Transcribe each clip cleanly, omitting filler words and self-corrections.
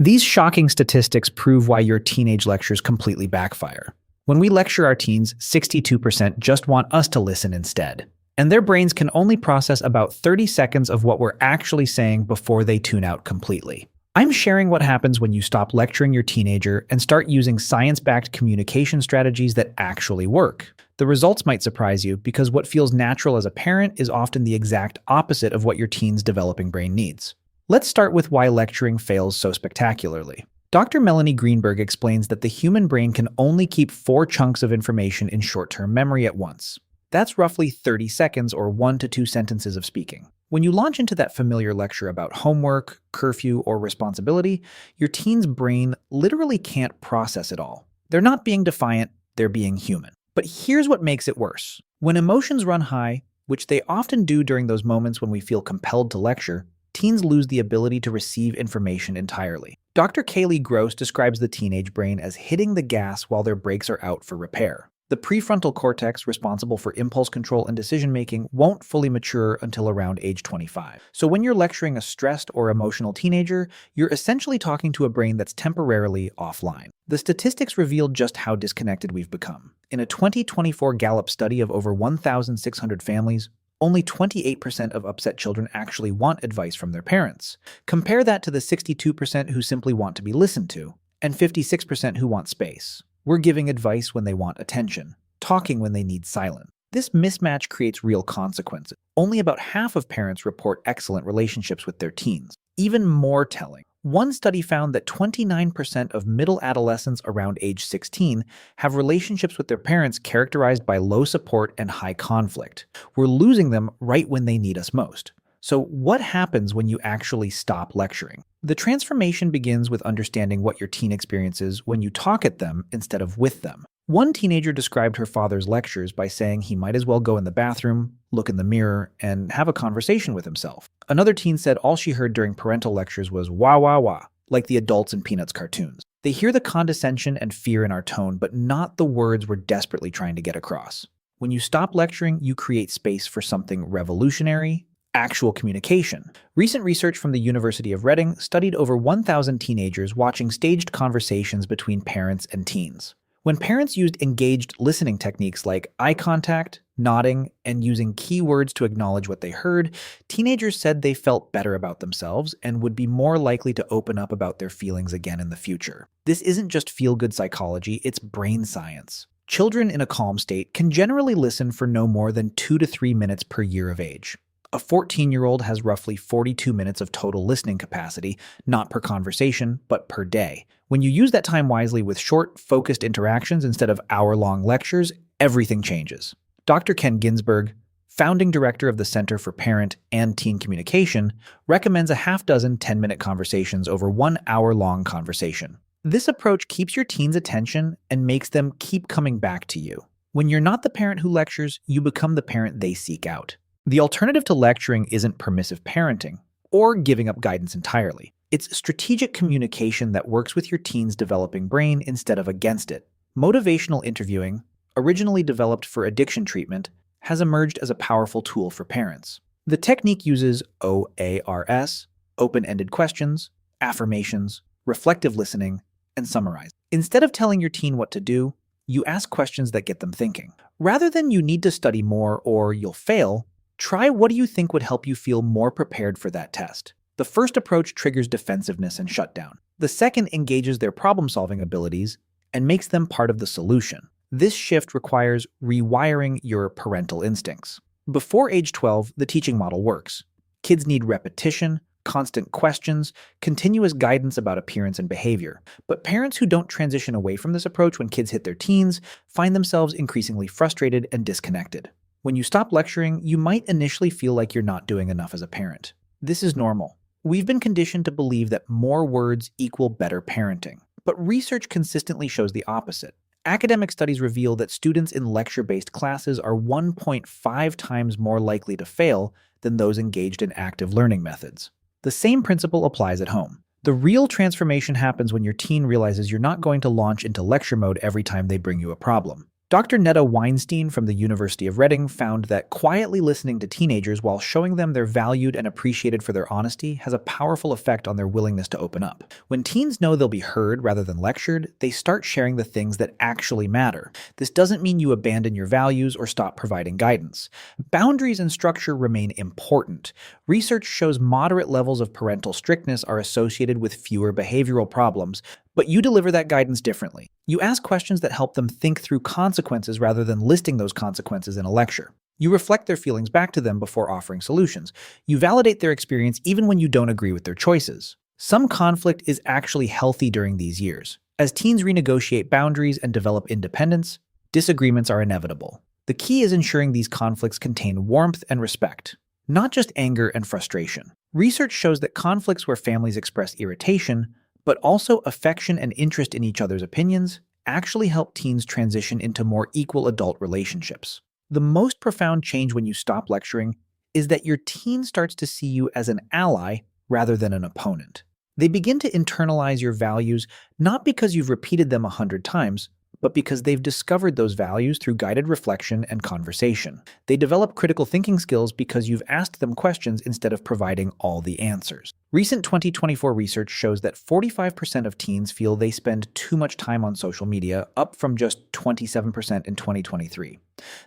These shocking statistics prove why your teenage lectures completely backfire. When we lecture our teens, 62% just want us to listen instead. And their brains can only process about 30 seconds of what we're actually saying before they tune out completely. I'm sharing what happens when you stop lecturing your teenager and start using science-backed communication strategies that actually work. The results might surprise you because what feels natural as a parent is often the exact opposite of what your teen's developing brain needs. Let's start with why lecturing fails so spectacularly. Dr. Melanie Greenberg explains that the human brain can only keep 4 chunks of information in short-term memory at once. That's roughly 30 seconds or 1 to 2 sentences of speaking. When you launch into that familiar lecture about homework, curfew, or responsibility, your teen's brain literally can't process it all. They're not being defiant, they're being human. But here's what makes it worse. When emotions run high, which they often do during those moments when we feel compelled to lecture, teens lose the ability to receive information entirely. Dr. Kaylee Gross describes the teenage brain as hitting the gas while their brakes are out for repair. The prefrontal cortex, responsible for impulse control and decision-making, won't fully mature until around age 25. So when you're lecturing a stressed or emotional teenager, you're essentially talking to a brain that's temporarily offline. The statistics reveal just how disconnected we've become. In a 2024 Gallup study of over 1,600 families, only 28% of upset children actually want advice from their parents. Compare that to the 62% who simply want to be listened to, and 56% who want space. We're giving advice when they want attention, talking when they need silence. This mismatch creates real consequences. Only about half of parents report excellent relationships with their teens. Even more telling, one study found that 29% of middle adolescents around age 16 have relationships with their parents characterized by low support and high conflict. We're losing them right when they need us most. So what happens when you actually stop lecturing? The transformation begins with understanding what your teen experiences when you talk at them instead of with them. One teenager described her father's lectures by saying he might as well go in the bathroom, look in the mirror, and have a conversation with himself. Another teen said all she heard during parental lectures was wah wah wah, like the adults in Peanuts cartoons. They hear the condescension and fear in our tone, but not the words we're desperately trying to get across. When you stop lecturing, you create space for something revolutionary, actual communication. Recent research from the University of Reading studied over 1,000 teenagers watching staged conversations between parents and teens. When parents used engaged listening techniques like eye contact, nodding, and using keywords to acknowledge what they heard, teenagers said they felt better about themselves and would be more likely to open up about their feelings again in the future. This isn't just feel-good psychology, it's brain science. Children in a calm state can generally listen for no more than 2 to 3 minutes per year of age. A 14-year-old has roughly 42 minutes of total listening capacity, not per conversation, but per day. When you use that time wisely with short, focused interactions instead of hour-long lectures, everything changes. Dr. Ken Ginsberg, founding director of the Center for Parent and Teen Communication, recommends a half-dozen 10-minute conversations over 1 hour-long conversation. This approach keeps your teen's attention and makes them keep coming back to you. When you're not the parent who lectures, you become the parent they seek out. The alternative to lecturing isn't permissive parenting or giving up guidance entirely. It's strategic communication that works with your teen's developing brain instead of against it. Motivational interviewing, originally developed for addiction treatment, has emerged as a powerful tool for parents. The technique uses OARS, open-ended questions, affirmations, reflective listening, and summarize. Instead of telling your teen what to do, you ask questions that get them thinking. Rather than "you need to study more" or "you'll fail," try "what do you think would help you feel more prepared for that test?" The first approach triggers defensiveness and shutdown. The second engages their problem-solving abilities and makes them part of the solution. This shift requires rewiring your parental instincts. Before age 12, the teaching model works. Kids need repetition, constant questions, continuous guidance about appearance and behavior. But parents who don't transition away from this approach when kids hit their teens find themselves increasingly frustrated and disconnected. When you stop lecturing, you might initially feel like you're not doing enough as a parent. This is normal. We've been conditioned to believe that more words equal better parenting. But research consistently shows the opposite. Academic studies reveal that students in lecture-based classes are 1.5 times more likely to fail than those engaged in active learning methods. The same principle applies at home. The real transformation happens when your teen realizes you're not going to launch into lecture mode every time they bring you a problem. Dr. Netta Weinstein from the University of Reading found that quietly listening to teenagers while showing them they're valued and appreciated for their honesty has a powerful effect on their willingness to open up. When teens know they'll be heard rather than lectured, they start sharing the things that actually matter. This doesn't mean you abandon your values or stop providing guidance. Boundaries and structure remain important. Research shows moderate levels of parental strictness are associated with fewer behavioral problems, but you deliver that guidance differently. You ask questions that help them think through consequences rather than listing those consequences in a lecture. You reflect their feelings back to them before offering solutions. You validate their experience even when you don't agree with their choices. Some conflict is actually healthy during these years. As teens renegotiate boundaries and develop independence, disagreements are inevitable. The key is ensuring these conflicts contain warmth and respect, not just anger and frustration. Research shows that conflicts where families express irritation, but also affection and interest in each other's opinions, actually help teens transition into more equal adult relationships. The most profound change when you stop lecturing is that your teen starts to see you as an ally rather than an opponent. They begin to internalize your values not because you've repeated them 100 times, but because they've discovered those values through guided reflection and conversation. They develop critical thinking skills because you've asked them questions instead of providing all the answers. Recent 2024 research shows that 45% of teens feel they spend too much time on social media, up from just 27% in 2023.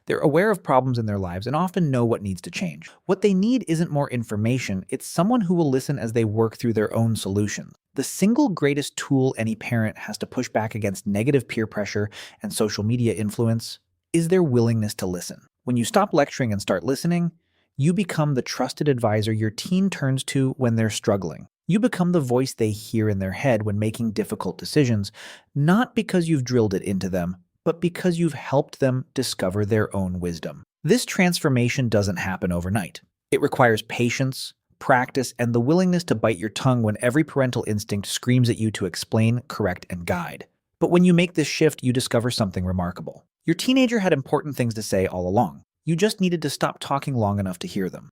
They're aware of problems in their lives and often know what needs to change. What they need isn't more information, it's someone who will listen as they work through their own solutions. The single greatest tool any parent has to push back against negative peer pressure and social media influence is their willingness to listen. When you stop lecturing and start listening, you become the trusted advisor your teen turns to when they're struggling. You become the voice they hear in their head when making difficult decisions, not because you've drilled it into them, but because you've helped them discover their own wisdom. This transformation doesn't happen overnight. It requires patience, practice, and the willingness to bite your tongue when every parental instinct screams at you to explain, correct, and guide. But when you make this shift, you discover something remarkable. Your teenager had important things to say all along. You just needed to stop talking long enough to hear them.